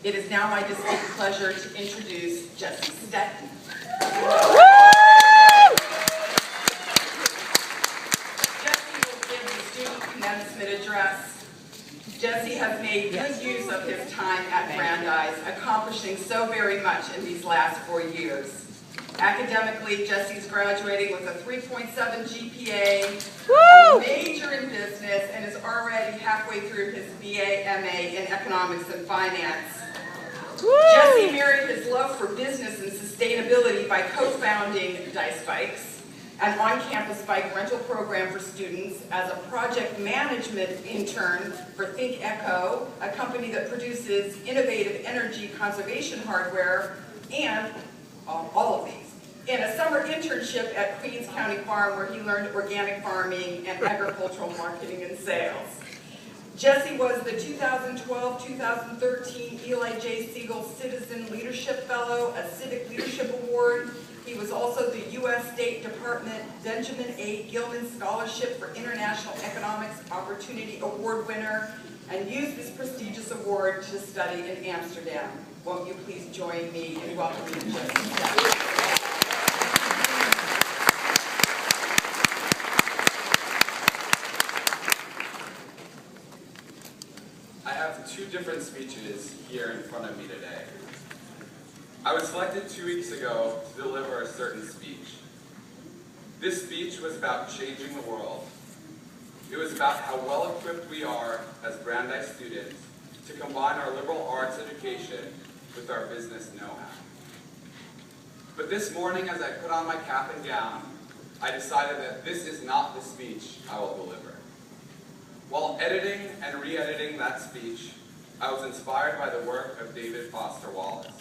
It is now my distinct pleasure to introduce Jesse Stetton. Jesse will give the student commencement address. Jesse has made good use of his time at Brandeis, accomplishing so very much in these last 4 years. Academically, Jesse's graduating with a 3.7 GPA, a major in business, and is already halfway through his BA, MA in economics and finance. Jesse married his love for business and sustainability by co-founding Dice Bikes, an on-campus bike rental program for students, as a project management intern for Think Echo, a company that produces innovative energy conservation hardware, and all of these, in a summer internship at Queens County Farm, where he learned organic farming and agricultural marketing and sales. Jesse was the 2012-2013 Eli J. Siegel Citizen Leadership Fellow, a Civic Leadership Award. He was also the U.S. State Department Benjamin A. Gilman Scholarship for International Economics Opportunity Award winner, and used this prestigious award to study in Amsterdam. Won't you please join me in welcoming Jesse Stetton? I have two different speeches here in front of me today. I was selected 2 weeks ago to deliver a certain speech. This speech was about changing the world. It was about how well equipped we are as Brandeis students to combine our liberal arts education with our business know-how. But this morning, as I put on my cap and gown, I decided that this is not the speech I will deliver. While editing and re-editing that speech, I was inspired by the work of David Foster Wallace.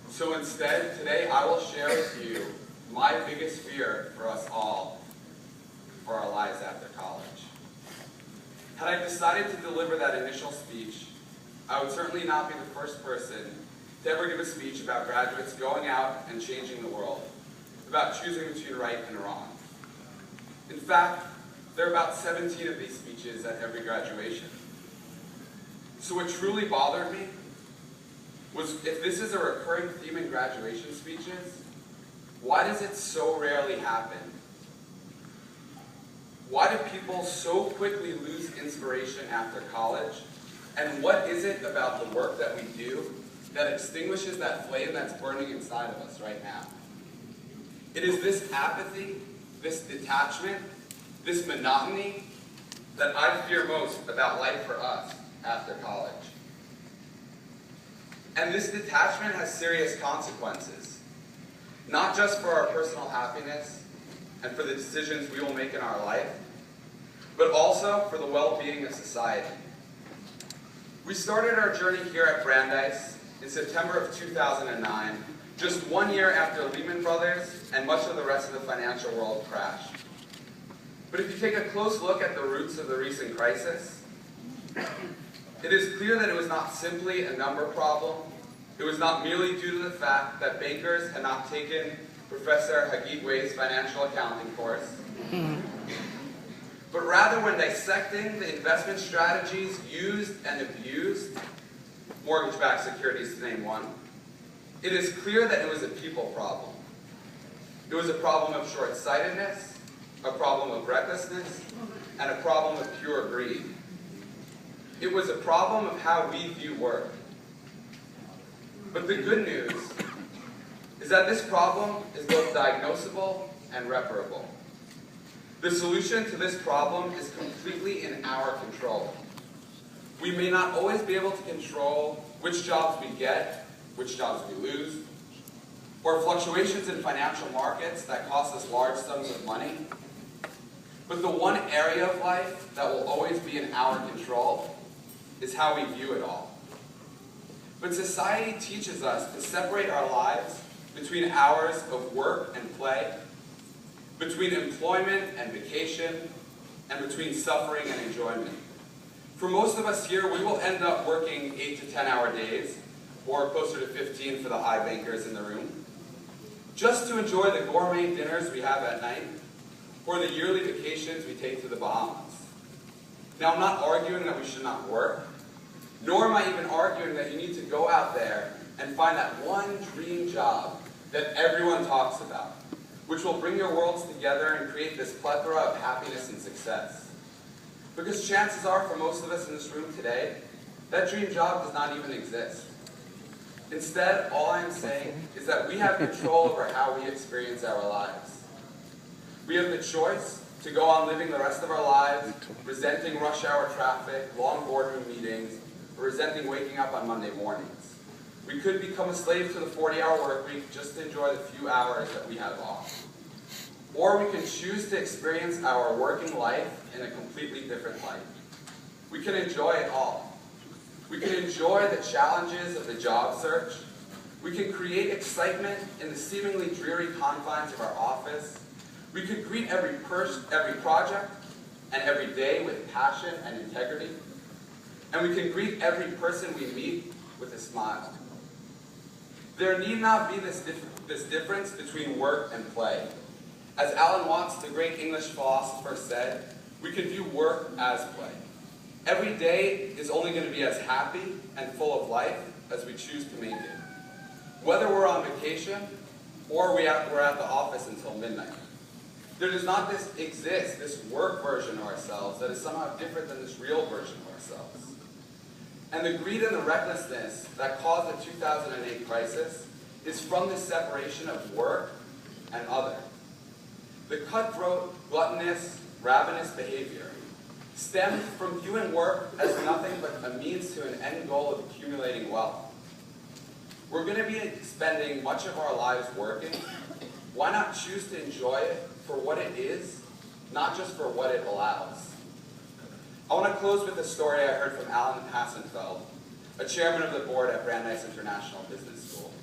So instead, today I will share with you my biggest fear for us all, for our lives after college. Had I decided to deliver that initial speech, I would certainly not be the first person to ever give a speech about graduates going out and changing the world, about choosing between right and wrong. In fact, there are about 17 of these speeches at every graduation. So what truly bothered me was, if this is a recurring theme in graduation speeches, why does it so rarely happen? Why do people so quickly lose inspiration after college? And what is it about the work that we do that extinguishes that flame that's burning inside of us right now? It is this apathy, this detachment, this monotony that I fear most about life for us after college. And this detachment has serious consequences, not just for our personal happiness and for the decisions we will make in our life, but also for the well-being of society. We started our journey here at Brandeis in September of 2009, just 1 year after Lehman Brothers and much of the rest of the financial world crashed. But if you take a close look at the roots of the recent crisis, it is clear that it was not simply a number problem. It was not merely due to the fact that bankers had not taken Professor Hagit Wei's financial accounting course, but rather when dissecting the investment strategies used and abused, mortgage-backed securities to name one, it is clear that it was a people problem. It was a problem of short-sightedness, a problem of recklessness, and a problem of pure greed. It was a problem of how we view work. But the good news is that this problem is both diagnosable and reparable. The solution to this problem is completely in our control. We may not always be able to control which jobs we get, which jobs we lose, or fluctuations in financial markets that cost us large sums of money. But the one area of life that will always be in our control is how we view it all. But society teaches us to separate our lives between hours of work and play, between employment and vacation, and between suffering and enjoyment. For most of us here, we will end up working 8 to 10-hour days, or closer to 15 for the high bankers in the room, just to enjoy the gourmet dinners we have at night, or the yearly vacations we take to the Bahamas. Now, I'm not arguing that we should not work. Nor am I even arguing that you need to go out there and find that one dream job that everyone talks about, which will bring your worlds together and create this plethora of happiness and success. Because chances are, for most of us in this room today, that dream job does not even exist. Instead, all I'm saying is that we have control over how we experience our lives. We have the choice to go on living the rest of our lives, resenting rush hour traffic, long boardroom meetings, or resenting waking up on Monday mornings. We could become a slave to the 40-hour work week just to enjoy the few hours that we have off. Or we can choose to experience our working life in a completely different light. We can enjoy it all. We can enjoy the challenges of the job search. We can create excitement in the seemingly dreary confines of our office. We could greet every project and every day with passion and integrity. And we can greet every person we meet with a smile. There need not be this difference between work and play. As Alan Watts, the great English philosopher, said, we can view work as play. Every day is only going to be as happy and full of life as we choose to make it. Whether we're on vacation or we're at the office until midnight. There does not exist this work version of ourselves that is somehow different than this real version of ourselves. And the greed and the recklessness that caused the 2008 crisis is from this separation of work and other. The cutthroat, gluttonous, ravenous behavior stems from viewing work as nothing but a means to an end goal of accumulating wealth. We're going to be spending much of our lives working. Why not choose to enjoy it for what it is, not just for what it allows? I want to close with a story I heard from Alan Hassenfeld, a chairman of the board at Brandeis International Business School.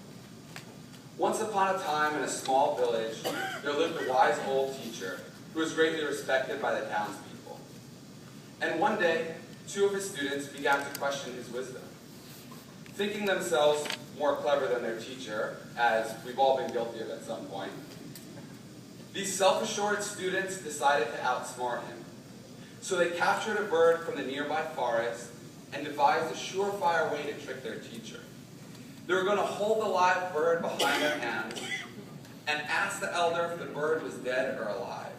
Once upon a time in a small village, there lived a wise old teacher who was greatly respected by the townspeople. And one day, two of his students began to question his wisdom. Thinking themselves more clever than their teacher, as we've all been guilty of at some point, these self-assured students decided to outsmart him. So they captured a bird from the nearby forest and devised a surefire way to trick their teacher. They were going to hold the live bird behind their hands and ask the elder if the bird was dead or alive.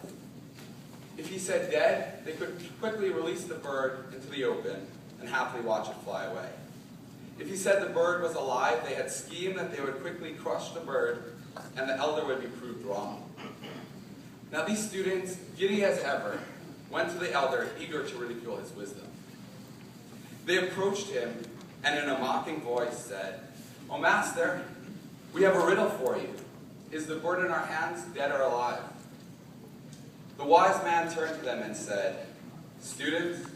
If he said dead, they could quickly release the bird into the open and happily watch it fly away. If he said the bird was alive, they had schemed that they would quickly crush the bird and the elder would be proved wrong. Now these students, giddy as ever, went to the elder, eager to ridicule his wisdom. They approached him and in a mocking voice said, "Oh, master, we have a riddle for you. Is the bird in our hands dead or alive?" The wise man turned to them and said, "Students,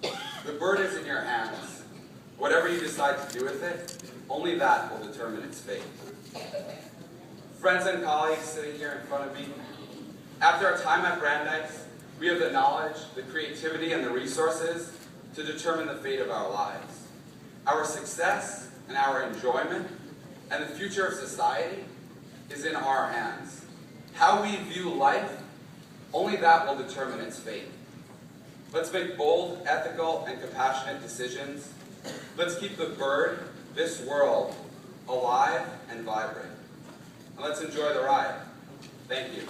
the bird is in your hands. Whatever you decide to do with it, only that will determine its fate." Friends and colleagues sitting here in front of me, after our time at Brandeis, we have the knowledge, the creativity, and the resources to determine the fate of our lives. Our success and our enjoyment and the future of society is in our hands. How we view life, only that will determine its fate. Let's make bold, ethical, and compassionate decisions. Let's keep the bird, this world, alive and vibrant. And let's enjoy the ride. Thank you.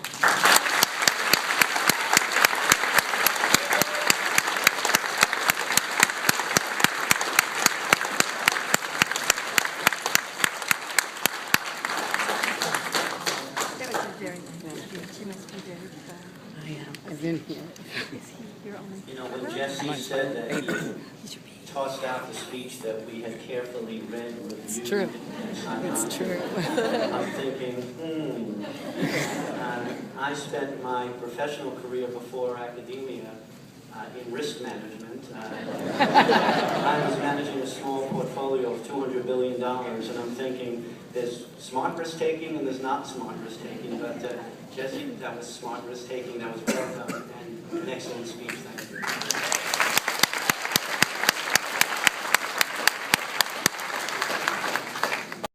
She must be very proud. I am. I've been here. Is he your only? You know, when Jesse said that he tossed out the speech that we had carefully read and reviewed. It's true. It's true. I'm thinking, I spent my professional career before academia in risk management. I was managing a small portfolio of $200 billion, and I'm thinking, there's smart risk-taking and there's not smart risk-taking, but Jesse, that was smart risk-taking, that was welcome, and an excellent speech, thank you.